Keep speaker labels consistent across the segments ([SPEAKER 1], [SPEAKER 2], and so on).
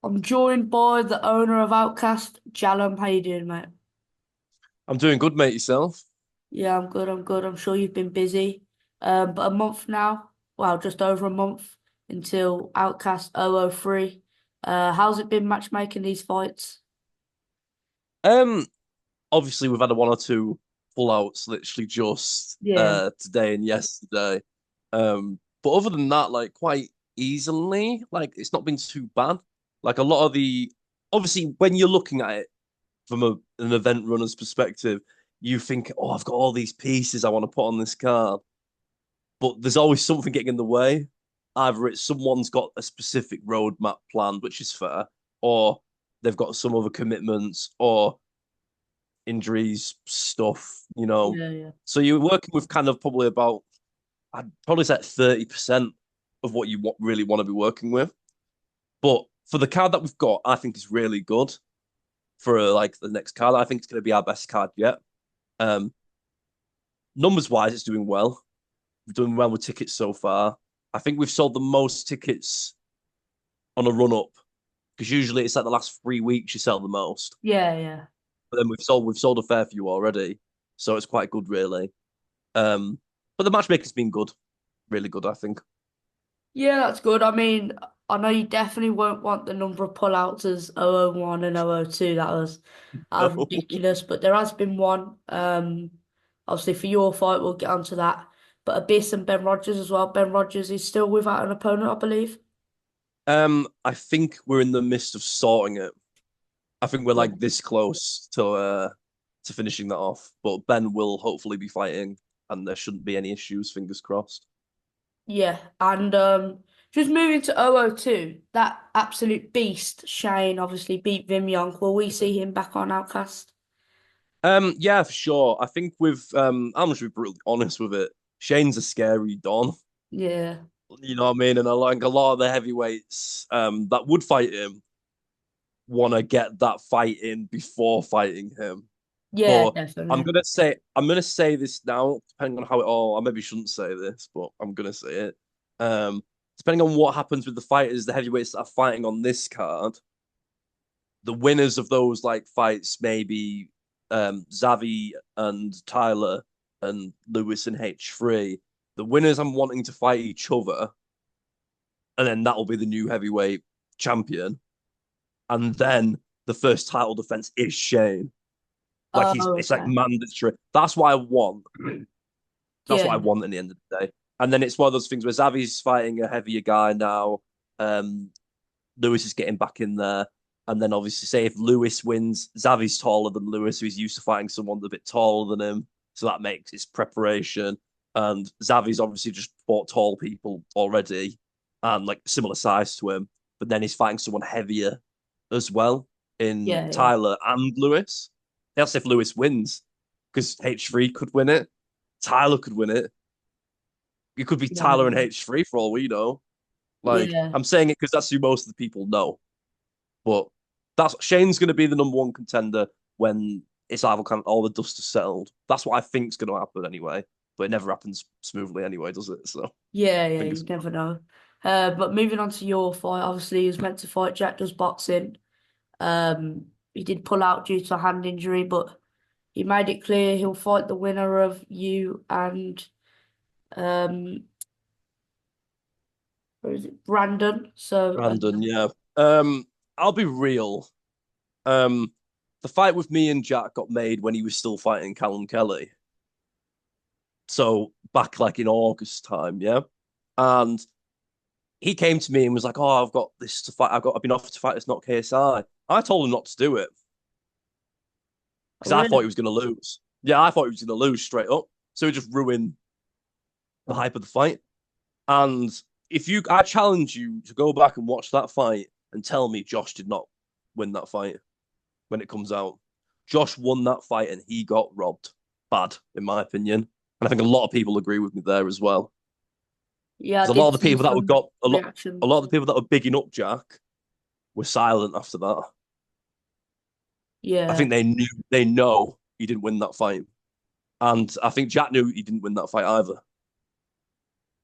[SPEAKER 1] I'm joined by the owner of Outcast, Jallum. How you doing, mate?
[SPEAKER 2] I'm doing good, mate. Yourself?
[SPEAKER 1] Yeah, I'm good. I'm good. I'm sure you've been busy. But a month now, well, just over a month until Outcast 003. How's it been matchmaking these fights?
[SPEAKER 2] Um, Obviously we've had a one or two pullouts literally just
[SPEAKER 1] Yeah,
[SPEAKER 2] today and yesterday. But other than that, like quite easily, like it's not been too bad. Like a lot of the obviously when you're looking at it from an event runner's perspective, you think, oh, I've got all these pieces I want to put on this card, but there's always something getting in the way. Either it's someone's got a specific roadmap planned, which is fair, or they've got some other commitments, or injuries, stuff.
[SPEAKER 1] yeah, yeah.
[SPEAKER 2] So you're working with kind of probably about, I'd probably say 30% of what you really want to be working with. But for the card that we've got, I think is really good for like the next card. I think it's going to be our best card yet. Um, Numbers wise, it's doing well. We're doing well with tickets so far. I think we've sold the most tickets on a run up because usually it's like the last 3 weeks you sell the most.
[SPEAKER 1] Yeah, yeah.
[SPEAKER 2] But then we've sold a fair few already, so it's quite good really. Um, but the matchmaking's been good, really good, I think.
[SPEAKER 1] Yeah, that's good. I mean, I know you definitely won't want the number of pullouts as 001 and 002. That was ridiculous. But there has been one. Obviously for your fight, we'll get onto that. But Abyss and Ben Rogers as well. Ben Rogers is still without an opponent, I believe.
[SPEAKER 2] I think we're in the midst of sorting it. I think we're
[SPEAKER 1] Yeah.
[SPEAKER 2] like this close to finishing that off. But Ben will hopefully be fighting, and there shouldn't be any issues. Fingers crossed.
[SPEAKER 1] Yeah. And just moving to 002, that absolute beast, Shane, obviously beat Vim Young. Will we see him back on Outcast?
[SPEAKER 2] Yeah, for sure. I think with I'm just be brutally honest with it. Shane's a scary Don.
[SPEAKER 1] Yeah.
[SPEAKER 2] You know what I mean? And I like a lot of the heavyweights that would fight him want to get that fight in before fighting him.
[SPEAKER 1] Yeah,
[SPEAKER 2] But
[SPEAKER 1] definitely.
[SPEAKER 2] I'm gonna say this now, depending on how it all. I maybe shouldn't say this, but I'm gonna say it. Um, Depending on what happens with the fighters, the heavyweights that are fighting on this card, the winners of those like fights maybe Zavi and Tyler and Lewis and H3. The winners I'm wanting to fight each other, and then that'll be the new heavyweight champion. And then the first title defense is Shane. Like
[SPEAKER 1] Oh,
[SPEAKER 2] it's like
[SPEAKER 1] okay.
[SPEAKER 2] mandatory. That's what I want. That's what I
[SPEAKER 1] Yeah.
[SPEAKER 2] want at the end of the day. And then it's one of those things where Zavi's fighting a heavier guy now. Um, Lewis is getting back in there. And then obviously, say if Lewis wins, Zavi's taller than Lewis, so he's used to fighting someone a bit taller than him. So that makes his preparation. And Zavi's obviously just fought tall people already and like similar size to him. But then he's fighting someone heavier as well in
[SPEAKER 1] Yeah, yeah.
[SPEAKER 2] Tyler and Lewis. That's if Lewis wins, because H3 could win it. Tyler could win it. It could be Tyler and
[SPEAKER 1] Yeah.
[SPEAKER 2] H3 for all we know. Like,
[SPEAKER 1] Yeah.
[SPEAKER 2] I'm saying it because that's who most of the people know. But that's Shane's going to be the number one contender when it's either kind of all the dust has settled. That's what I think's going to happen anyway. But it never happens smoothly anyway, does it? So
[SPEAKER 1] Yeah, yeah, you
[SPEAKER 2] fingers
[SPEAKER 1] never
[SPEAKER 2] crossed.
[SPEAKER 1] know. But moving on to your fight, obviously he was meant to fight Jack Does Boxing. He did pull out due to a hand injury, but he made it clear he'll fight the winner of you and um where is it? Brandon. So
[SPEAKER 2] Brandon, yeah. Um, I'll be real. Um, the fight with me and Jack got made when he was still fighting Callum Kelly. So back like in August time, yeah. And he came to me and was like, "Oh, I've got this to fight. I've been offered to fight this not KSI." I told him not to do it
[SPEAKER 1] oh,
[SPEAKER 2] because I thought
[SPEAKER 1] really?
[SPEAKER 2] he was going to lose. Yeah, I thought he was going to lose straight up. So he just ruined the hype of the fight. And I challenge you to go back and watch that fight and tell me Josh did not win that fight when it comes out. Josh won that fight and he got robbed. Bad, in my opinion. And I think a lot of people agree with me there as well.
[SPEAKER 1] Yeah, I
[SPEAKER 2] Because a lot
[SPEAKER 1] did
[SPEAKER 2] of the
[SPEAKER 1] see
[SPEAKER 2] people that were
[SPEAKER 1] some
[SPEAKER 2] got a lot of
[SPEAKER 1] reactions.
[SPEAKER 2] the people that were bigging up Jack were silent after that. I
[SPEAKER 1] Yeah.
[SPEAKER 2] think they know he didn't win that fight. And I think Jack knew he didn't win that fight either,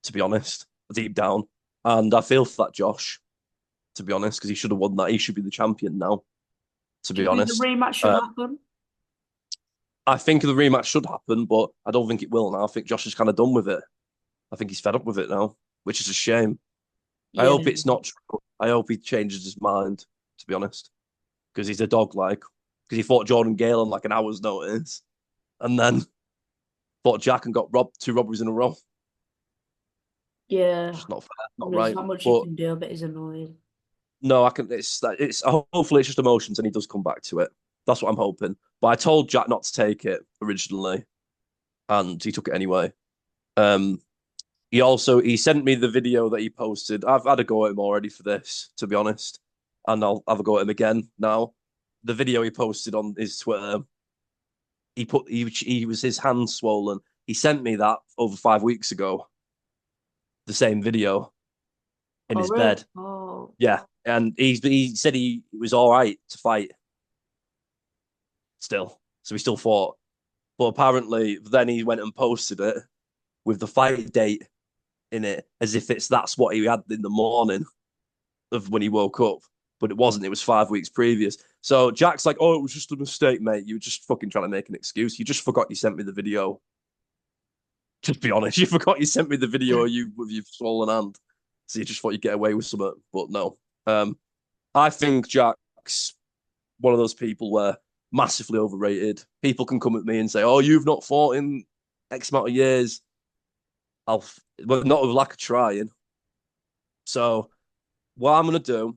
[SPEAKER 2] to be honest, deep down. And I feel for that Josh. to be honest, because he should have won that. He should be the champion now, to
[SPEAKER 1] Do
[SPEAKER 2] be
[SPEAKER 1] you think the
[SPEAKER 2] honest.
[SPEAKER 1] rematch should
[SPEAKER 2] Uh,
[SPEAKER 1] happen?
[SPEAKER 2] I think the rematch should happen, but I don't think it will now. I think Josh is kind of done with it. I think he's fed up with it now, which is a shame. I
[SPEAKER 1] Yeah,
[SPEAKER 2] hope it's not true. I hope he changes his mind, to be honest, because he's a dog like. Because he fought Jordan Gale on like an hour's notice, and then fought Jack and got robbed 2 robberies in a row.
[SPEAKER 1] yeah.
[SPEAKER 2] Just not fair,
[SPEAKER 1] I
[SPEAKER 2] not
[SPEAKER 1] mean, there's
[SPEAKER 2] right.
[SPEAKER 1] not much you
[SPEAKER 2] But
[SPEAKER 1] can do, but he's annoying.
[SPEAKER 2] no, I can. It's hopefully it's just emotions, and he does come back to it. That's what I'm hoping. But I told Jack not to take it originally, and he took it anyway. Um, he sent me the video that he posted. I've had a go at him already for this, to be honest, and I'll have a go at him again now. The video he posted on his Twitter, he was his hand swollen. He sent me that over 5 weeks ago. The same video in
[SPEAKER 1] Oh,
[SPEAKER 2] his
[SPEAKER 1] really?
[SPEAKER 2] bed.
[SPEAKER 1] Oh,
[SPEAKER 2] Yeah, and he said he was all right to fight still, so he still fought. But apparently, then he went and posted it with the fight date in it, as if that's what he had in the morning of when he woke up. But it wasn't. It was 5 weeks previous. So Jack's like, "Oh, it was just a mistake, mate. You were just fucking trying to make an excuse. You just forgot you sent me the video. Just be honest. You forgot you sent me the video of you with your swollen hand. So you just thought you'd get away with something. But no. I think Jack's one of those people where massively overrated. People can come at me and say, "Oh, you've not fought in X amount of years." I'll, well, not with lack of trying. So what I'm gonna do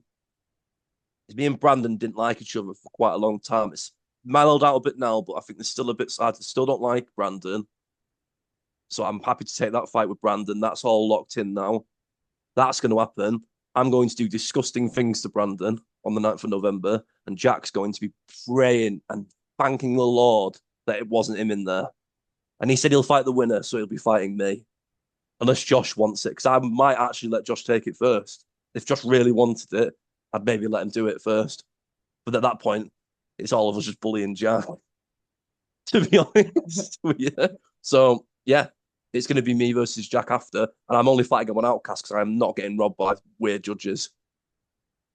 [SPEAKER 2] is me and Brandon didn't like each other for quite a long time. It's mellowed out a bit now, but I think there's still a bit. I still don't like Brandon, so I'm happy to take that fight with Brandon. That's all locked in now. That's going to happen. I'm going to do disgusting things to Brandon on the 9th of November, and Jack's going to be praying and thanking the Lord that it wasn't him in there. And he said he'll fight the winner, so he'll be fighting me, unless Josh wants it. Because I might actually let Josh take it first. If Josh really wanted it, I'd maybe let him do it first. But at that point, it's all of us just bullying Jack, to be honest. Yeah. So, yeah, it's going to be me versus Jack after. And I'm only fighting him on Outcast because I'm not getting robbed by weird judges,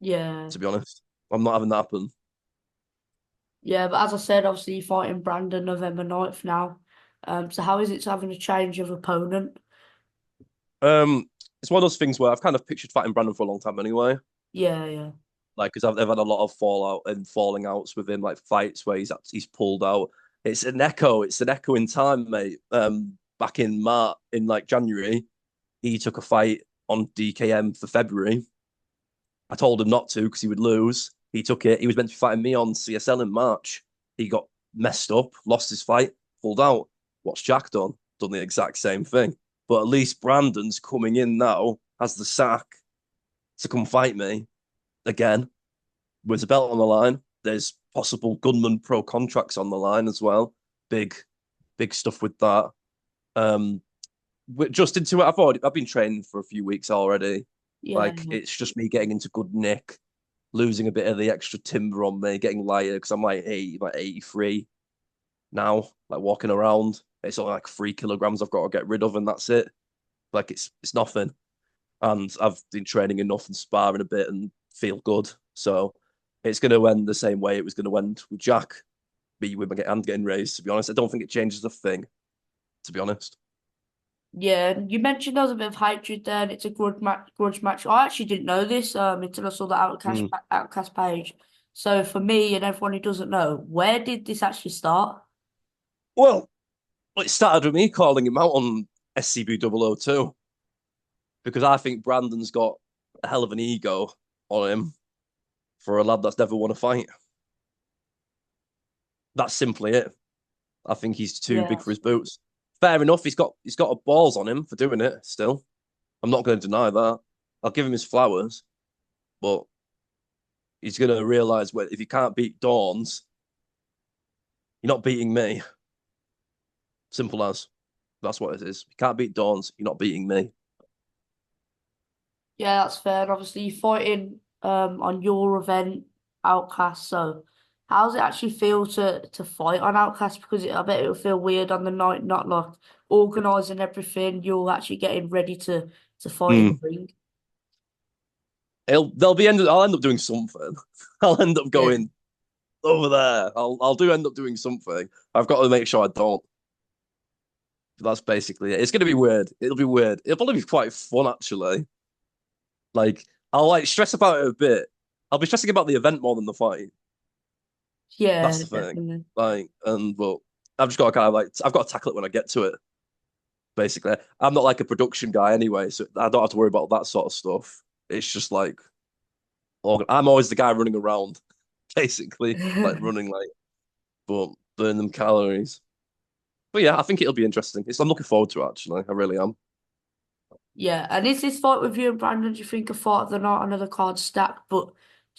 [SPEAKER 1] yeah.
[SPEAKER 2] to be honest. I'm not having that happen.
[SPEAKER 1] Yeah, but as I said, obviously you're fighting Brandon November 9th now. So how is it to having a change of opponent?
[SPEAKER 2] Um, it's one of those things where I've kind of pictured fighting Brandon for a long time anyway.
[SPEAKER 1] Yeah, yeah.
[SPEAKER 2] Like, because I've had a lot of fallout and falling outs with him, like fights where he's pulled out. It's an echo. It's an echo in time, mate. Back in March, in like January, he took a fight on DKM for February. I told him not to because he would lose. He took it. He was meant to be fighting me on CSL in March. He got messed up, lost his fight, pulled out. What's Jack done? Done the exact same thing. But at least Brandon's coming in now, has the sack to come fight me again with a belt on the line. There's possible gunman pro contracts on the line as well. Big, big stuff with that. Um, just into it, I've been training for a few weeks already.
[SPEAKER 1] Yeah,
[SPEAKER 2] Like
[SPEAKER 1] yeah.
[SPEAKER 2] it's just me getting into good nick, losing a bit of the extra timber on me, getting lighter because I'm like 80, like 83 now, like walking around. It's only like 3 kilograms I've got to get rid of, and that's it. Like it's nothing. And I've been training enough and sparring a bit and feel good. So it's going to end the same way it was going to end with Jack, me with my hand getting raised. To be honest, I don't think it changes a thing. To be honest.
[SPEAKER 1] Yeah, and you mentioned there was a bit of hatred there, and it's a grudge match. I actually didn't know this until I saw the
[SPEAKER 2] Mm.
[SPEAKER 1] Outcast page. So for me and everyone who doesn't know, where did this actually start?
[SPEAKER 2] Well, it started with me calling him out on SCB 002 because I think Brandon's got a hell of an ego on him for a lad that's never won a fight. That's simply it. I think he's too big for
[SPEAKER 1] Yes.
[SPEAKER 2] his boots. Fair enough. He's got a balls on him for doing it. Still, I'm not going to deny that. I'll give him his flowers, but he's going to realize if you can't beat Dawns, you're not beating me. Simple as. That's what it is. You can't beat Dawns, you're not beating me.
[SPEAKER 1] Yeah, that's fair. And obviously, you're fighting on your event, Outcast. So, how does it actually feel to fight on Outcast? Because I bet it'll feel weird on the night, not like organising everything. You're actually getting ready to fight in the
[SPEAKER 2] Mm.
[SPEAKER 1] ring.
[SPEAKER 2] I'll end up doing something. I'll end up
[SPEAKER 1] Yeah.
[SPEAKER 2] going over there. I'll do end up doing something. I've got to make sure I don't. That's basically it. It's gonna be weird. It'll be weird. It'll probably be quite fun actually. Like I'll like stress about it a bit. I'll be stressing about the event more than the fight.
[SPEAKER 1] Yeah,
[SPEAKER 2] That's the thing.
[SPEAKER 1] definitely.
[SPEAKER 2] Like, but I've just got to kind of like I've got to tackle it when I get to it. Basically, I'm not like a production guy anyway, so I don't have to worry about that sort of stuff. It's just like I'm always the guy running around, basically, like running like, but burning them calories. But yeah, I think it'll be interesting. I'm looking forward to it actually. I really am.
[SPEAKER 1] Yeah, and is this fight with you and Brandon, do you think a fight of the night? I know the card's stacked, but do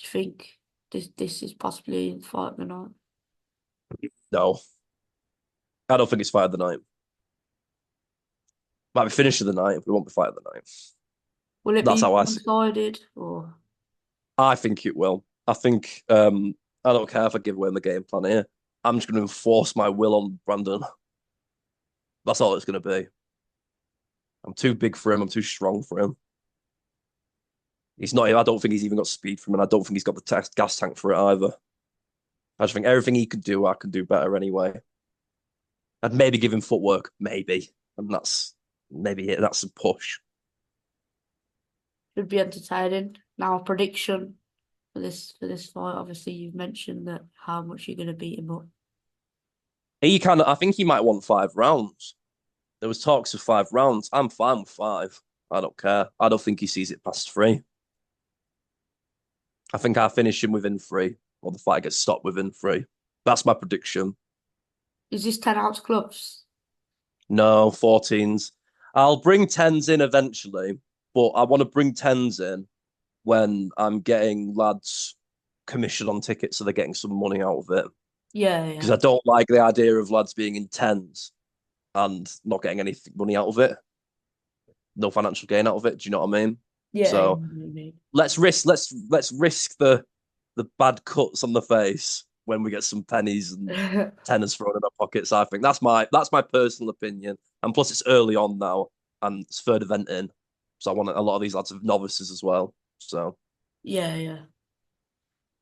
[SPEAKER 1] you think this is possibly the fight of the night?
[SPEAKER 2] No, I don't think it's fight of the night. Might be finish of the night, but it won't be fight of the night.
[SPEAKER 1] Will it
[SPEAKER 2] That's
[SPEAKER 1] be
[SPEAKER 2] how I see it.
[SPEAKER 1] one-sided or?
[SPEAKER 2] I think it will. I think I don't care if I give away my game plan here. I'm just going to enforce my will on Brandon. That's all it's going to be. I'm too big for him. I'm too strong for him. He's not. I don't think he's even got speed for him, and I don't think he's got the gas tank for it either. I just think everything he could do, I can do better anyway. I'd maybe give him footwork, maybe, and that's a push.
[SPEAKER 1] Should be entertaining. Now, a prediction for this fight. Obviously, you've mentioned that how much you're going to beat him up.
[SPEAKER 2] I think he might want 5 rounds. There was talks of 5 rounds. I'm fine with 5. I don't care. I don't think he sees it past 3. I think I finish him within 3, or the fight gets stopped within 3. That's my prediction.
[SPEAKER 1] Is this 10 ounce gloves?
[SPEAKER 2] No, 14s. I'll bring 10s in eventually, but I want to bring 10s in when I'm getting lads commission on tickets, so they're getting some money out of it.
[SPEAKER 1] Yeah,
[SPEAKER 2] Because
[SPEAKER 1] yeah,
[SPEAKER 2] I don't like the idea of lads being in 10s and not getting any money out of it, no financial gain out of it. Do you know what I mean?
[SPEAKER 1] yeah. You
[SPEAKER 2] So
[SPEAKER 1] know what I mean.
[SPEAKER 2] let's risk the bad cuts on the face when we get some pennies and tenors thrown in our pockets. I think that's my personal opinion. And plus, it's early on now, and it's third event in, so I want a lot of these lads of novices as well. So
[SPEAKER 1] Yeah, yeah.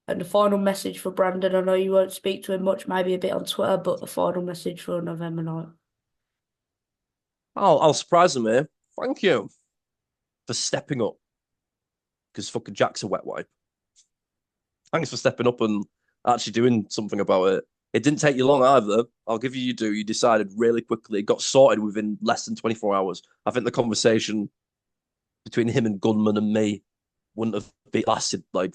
[SPEAKER 1] And the final message for Brandon, I know you won't speak to him much, maybe a bit on Twitter, but the final message for November night.
[SPEAKER 2] I'll surprise them here. Thank you for stepping up because fucking Jack's a wet wipe. Thanks for stepping up and actually doing something about it. It didn't take you long either. I'll give you your due. You decided really quickly. It got sorted within less than 24 hours. I think the conversation between him and Gunman and me wouldn't have lasted like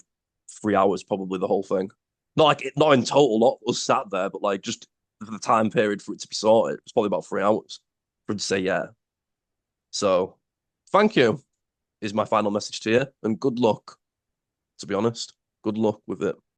[SPEAKER 2] 3 hours, probably the whole thing. Not in total, not us sat there, but like just for the time period for it to be sorted. It's probably about 3 hours for him to say yeah. So thank you is my final message to you, and good luck. To be honest, good luck with it.